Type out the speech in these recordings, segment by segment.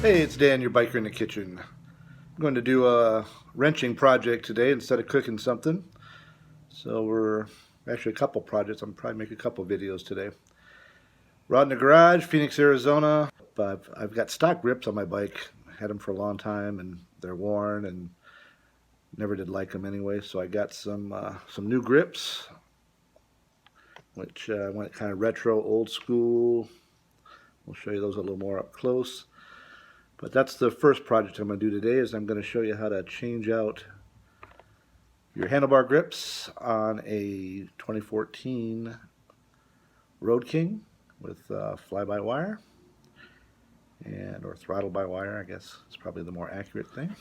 Hey, it's Dan, your biker in the kitchen. I'm going to do a wrenching project today instead of cooking something. So we're actually a couple projects. I'm probably make a couple videos today. We're out in the garage, Phoenix, Arizona. I've got stock grips on my bike. I had them for a long time and they're worn and never did like them anyway. So I got some new grips, which went kind of retro, old school. We'll show you those a little more up close. But that's the first project I'm going to do today, is I'm going to show you how to change out your handlebar grips on a 2014 RoadKing with fly-by-wire or throttle-by-wire, I guess is probably the more accurate thing.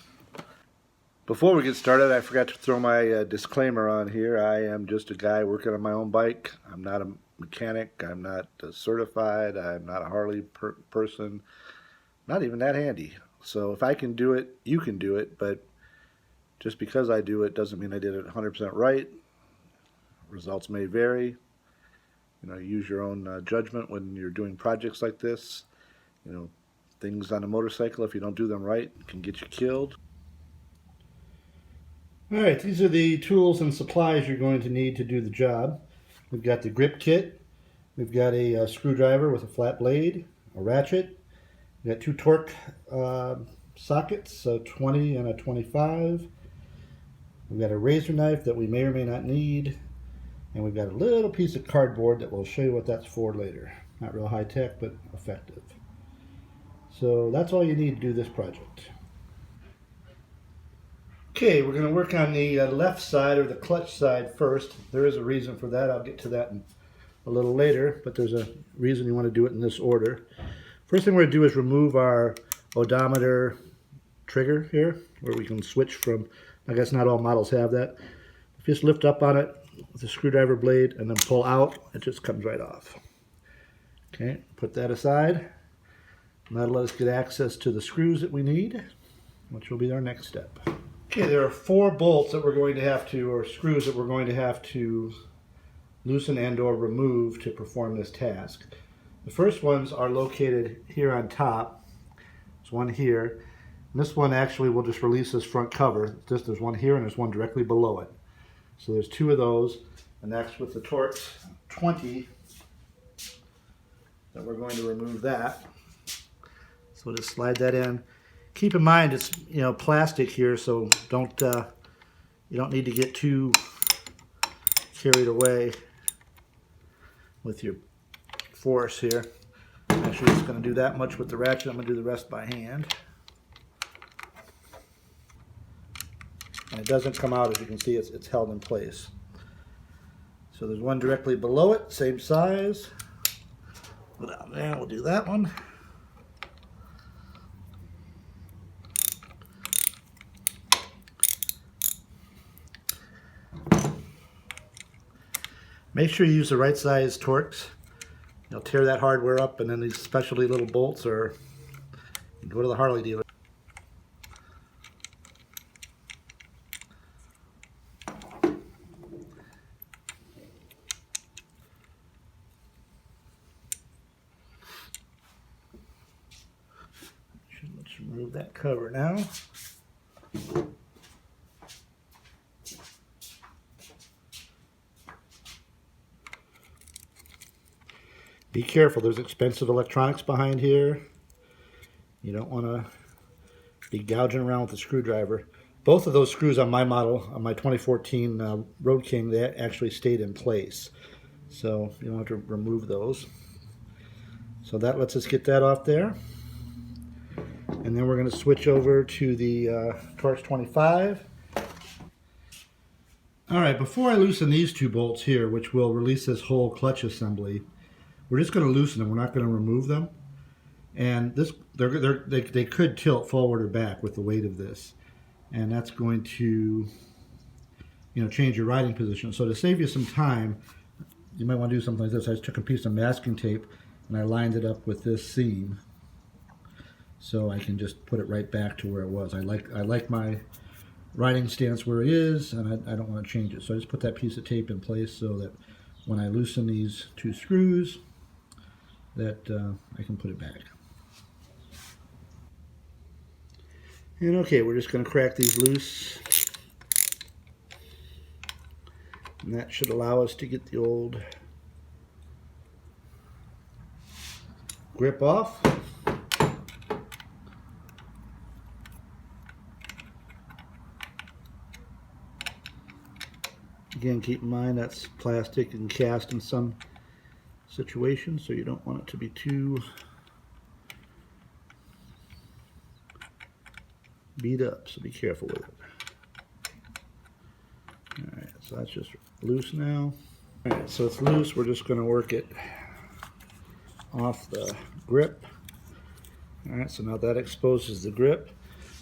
Before we get started, I forgot to throw my disclaimer on here. I am just a guy working on my own bike. I'm not a mechanic. I'm not certified. I'm not a Harley person. Not even that handy. So if I can do it, you can do it, but just because I do it doesn't mean I did it 100% right. Results may vary. You know, use your own judgment when you're doing projects like this. You know, things on a motorcycle, if you don't do them right, can get you killed. Alright, these are the tools and supplies you're going to need to do the job. We've got the grip kit. We've got a screwdriver with a flat blade, a ratchet. We got two torque sockets, a 20 and a 25. We've got a razor knife that we may or may not need. And we've got a little piece of cardboard that we'll show you what that's for later. Not real high tech, but effective. So that's all you need to do this project. Okay, we're going to work on the left side, or the clutch side, first. There is a reason for that. I'll get to that a little later, but there's a reason you want to do it in this order. First thing we're going to do is remove our odometer trigger here, where we can switch from, I guess not all models have that. Just lift up on it with a screwdriver blade and then pull out. It just comes right off. Okay, put that aside. And that'll let us get access to the screws that we need, which will be our next step. Okay, there are 4 bolts that we're going to have to, or screws that we're going to have to loosen and or remove to perform this task. The first ones are located here on top. There's one here. And this one actually will just release this front cover. There's one here and there's one directly below it. So there's 2 of those, and that's with the Torx 20 that we're going to remove that. So we'll just slide that in. Keep in mind it's plastic here, so you don't need to get too carried away with your force here. Actually, it's going to do that much with the ratchet. I'm going to do the rest by hand. And it doesn't come out, as you can see, it's held in place. So there's one directly below it, same size. Go down there, we'll do that one. Make sure you use the right size Torx. You'll tear that hardware up, and then these specialty little bolts are, you go to the Harley dealer. Let's remove that cover now. Be careful, there's expensive electronics behind here. You don't want to be gouging around with the screwdriver. Both of those screws on my model, on my 2014 RoadKing, they actually stayed in place. So you don't have to remove those. So that lets us get that off there. And then we're going to switch over to the Torx 25. Alright, before I loosen these 2 bolts here, which will release this whole clutch assembly, we're just going to loosen them. We're not going to remove them. And this, they could tilt forward or back with the weight of this. And that's going to, change your riding position. So to save you some time, you might want to do something like this. I just took a piece of masking tape and I lined it up with this seam, so I can just put it right back to where it was. I like my riding stance where it is, and I don't want to change it. So I just put that piece of tape in place so that when I loosen these 2 screws, that I can put it back. And okay, we're just going to crack these loose. And that should allow us to get the old grip off. Again, keep in mind that's plastic and cast in some situations, so you don't want it to be too beat up, so be careful with it. Alright, so that's just loose now. Alright, so it's loose. We're just going to work it off the grip. Alright, so now that exposes the grip.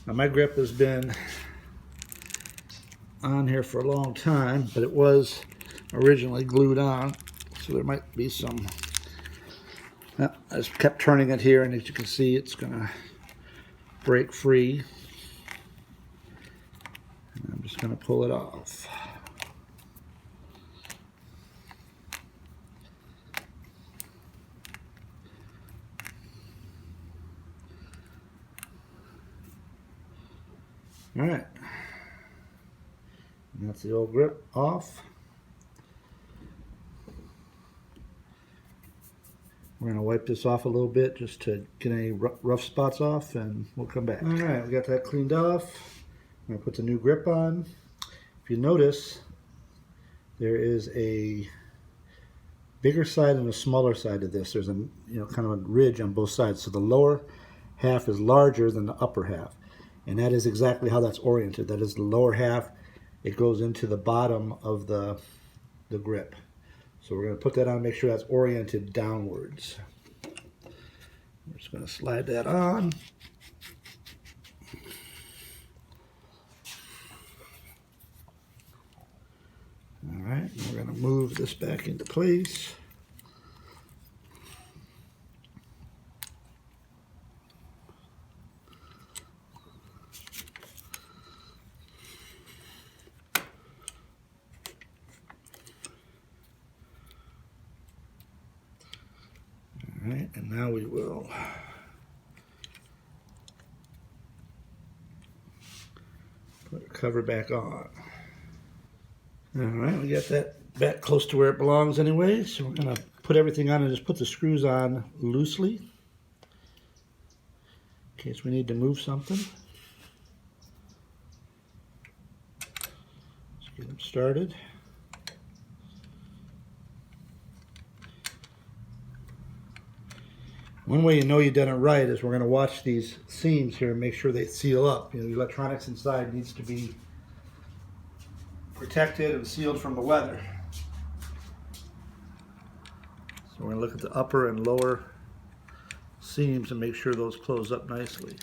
Now my grip has been on here for a long time, but it was originally glued on, so there might be some. I just kept turning it here, and as you can see, it's going to break free. And I'm just going to pull it off. All right, and that's the old grip off. We're going to wipe this off a little bit just to get any rough spots off, and we'll come back. All right, we got that cleaned off. I'm going to put the new grip on. If you notice, there is a bigger side and a smaller side of this. There's a kind of a ridge on both sides, so the lower half is larger than the upper half. And that is exactly how that's oriented. That is the lower half. It goes into the bottom of the grip. So we're going to put that on, make sure that's oriented downwards. We're just going to slide that on. All right, we're going to move this back into place. Alright, and now we will put the cover back on. Alright, we got that back close to where it belongs anyway, so we're going to put everything on and just put the screws on loosely in case we need to move something. Let's get them started. One way you know you've done it right is we're going to watch these seams here and make sure they seal up. The electronics inside needs to be protected and sealed from the weather. So we're going to look at the upper and lower seams and make sure those close up nicely.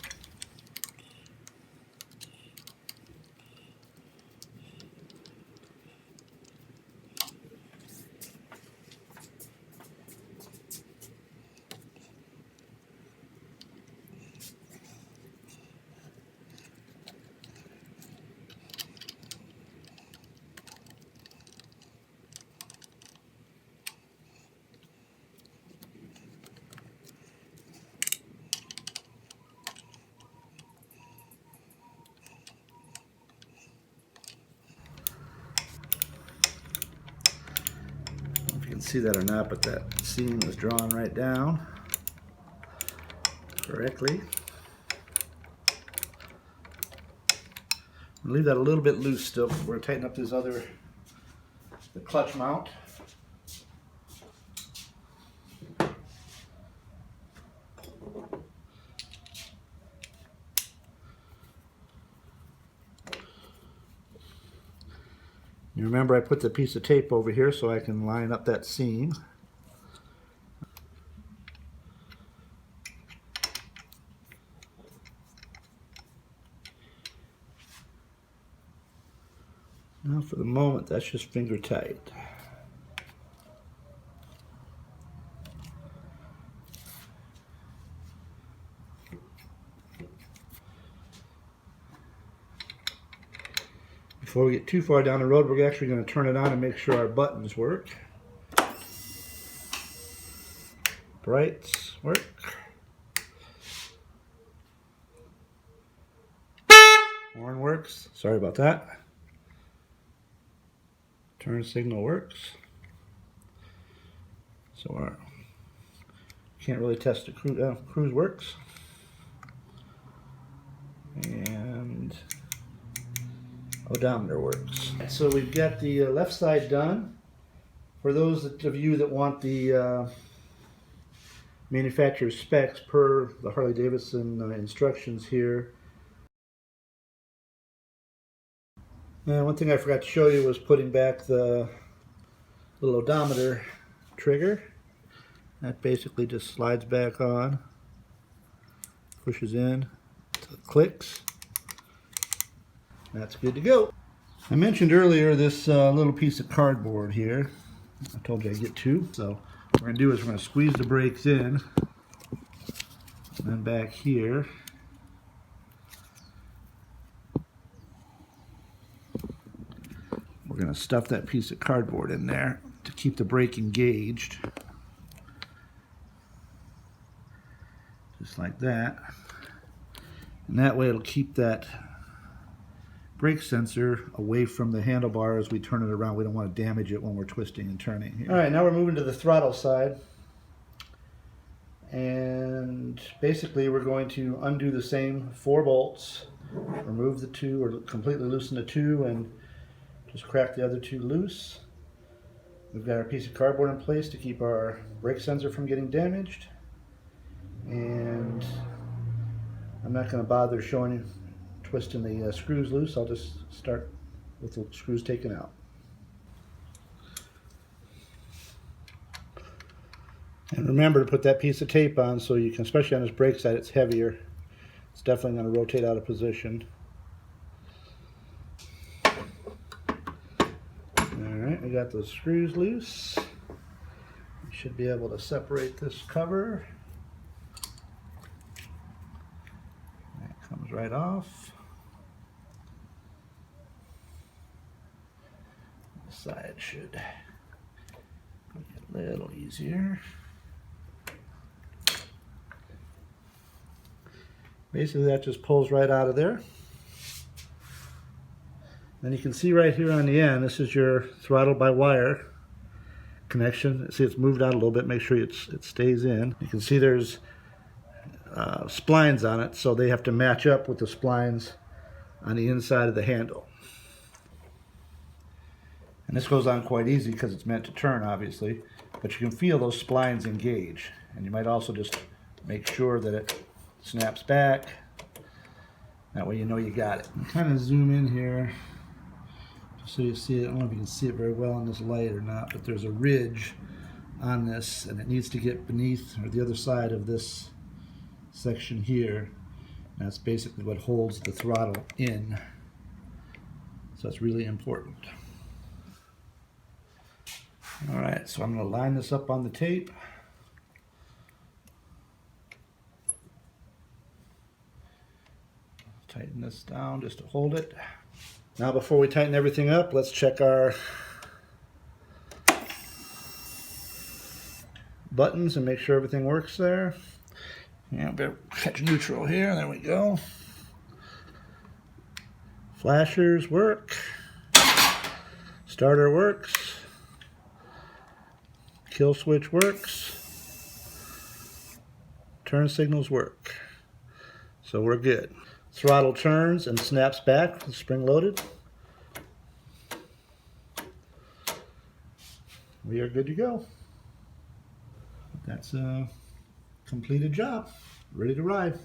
See that or not, but that seam is drawn right down correctly. I'll leave that a little bit loose still. We're going to tighten up the clutch mount. You remember I put the piece of tape over here so I can line up that seam. Now for the moment, that's just finger tight. Before we get too far down the road, we're actually going to turn it on and make sure our buttons work. Brights work. works. Sorry about that. Turn signal works. So our can't really test the cruise works. And odometer works. So we've got the left side done. For those of you that want the manufacturer's specs per the Harley Davidson instructions here. And one thing I forgot to show you was putting back the little odometer trigger. That basically just slides back on, pushes in, until it clicks. That's good to go. I mentioned earlier this little piece of cardboard here. I told you I'd get two. So what we're going to do is we're going to squeeze the brakes in. And then back here, we're going to stuff that piece of cardboard in there to keep the brake engaged. Just like that. And that way it'll keep that brake sensor away from the handlebar as we turn it around. We don't want to damage it when we're twisting and turning here. All right, now we're moving to the throttle side. And basically we're going to undo the same 4 bolts, remove the 2 or completely loosen the 2 and just crack the other 2 loose. We've got our piece of cardboard in place to keep our brake sensor from getting damaged. And I'm not going to bother showing you twisting the screws loose. I'll just start with the screws taken out. And remember to put that piece of tape on so you can, especially on this brake side, it's heavier. It's definitely going to rotate out of position. Alright, we got those screws loose. You should be able to separate this cover. That comes right off. This side should be a little easier. Basically that just pulls right out of there. Then you can see right here on the end, this is your throttle by wire connection. See, it's moved out a little bit. Make sure it stays in. You can see there's splines on it, so they have to match up with the splines on the inside of the handle. And this goes on quite easy because it's meant to turn, obviously, but you can feel those splines engage. And you might also just make sure that it snaps back. That way you know you got it. I'll kind of zoom in here just so you see it. I don't know if you can see it very well in this light or not, but there's a ridge on this and it needs to get beneath or the other side of this section here. And that's basically what holds the throttle in. So that's really important. Alright, so I'm going to line this up on the tape. Tighten this down just to hold it. Now before we tighten everything up, let's check our buttons and make sure everything works there. Yeah, better catch neutral here. There we go. Flashers work. Starter works. Kill switch works. Turn signals work. So we're good. Throttle turns and snaps back, spring loaded. We are good to go. That's a completed job. Ready to ride.